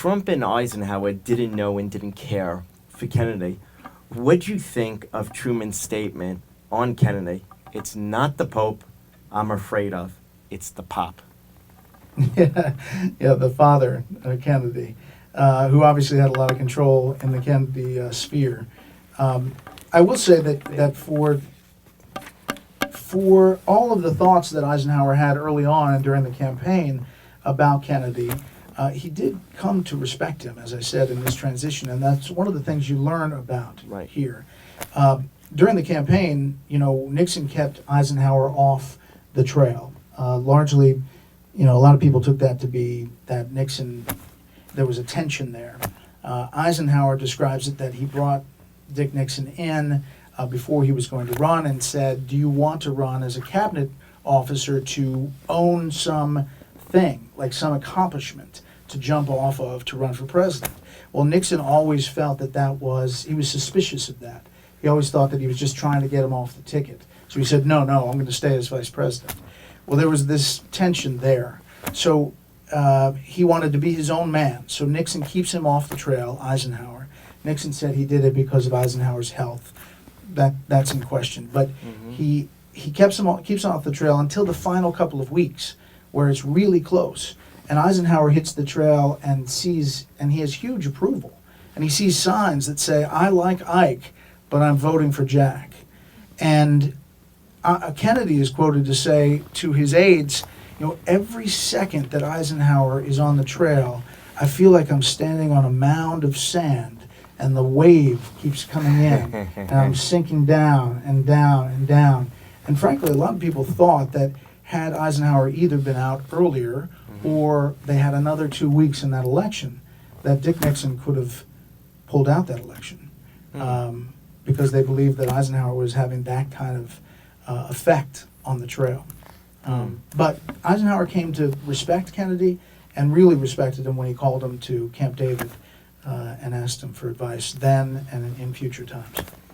Trump and Eisenhower didn't know and didn't care for Kennedy. What'd you think of Truman's statement on Kennedy? It's not the Pope I'm afraid of, it's the Pop. Yeah, the father, Kennedy, who obviously had a lot of control in the Kennedy sphere. I will say that for all of the thoughts that Eisenhower had early on and during the campaign about Kennedy, he did come to respect him, as I said, in this transition, and that's one of the things you learn about here. During the campaign, Nixon kept Eisenhower off the trail. Largely, a lot of people took that to be that Nixon, there was a tension there. Eisenhower describes it that he brought Dick Nixon in before he was going to run and said, do you want to run as a cabinet officer to own something, like some accomplishment to jump off of to run for president? Well, Nixon always felt he was suspicious of that. He always thought that he was just trying to get him off the ticket. So he said, no, I'm going to stay as vice president. Well, there was this tension there. So he wanted to be his own man. So Nixon keeps him off the trail, Eisenhower. Nixon said he did it because of Eisenhower's health. That's in question. But he keeps him off the trail until the final couple of weeks, where it's really close. And Eisenhower hits the trail and he has huge approval. And he sees signs that say, I like Ike, but I'm voting for Jack. And Kennedy is quoted to say to his aides, every second that Eisenhower is on the trail, I feel like I'm standing on a mound of sand and the wave keeps coming in and I'm sinking down and down and down. And frankly, a lot of people thought that had Eisenhower either been out earlier or they had another 2 weeks in that election, that Dick Nixon could have pulled out that election because they believed that Eisenhower was having that kind of effect on the trail. But Eisenhower came to respect Kennedy and really respected him when he called him to Camp David and asked him for advice then and in future times.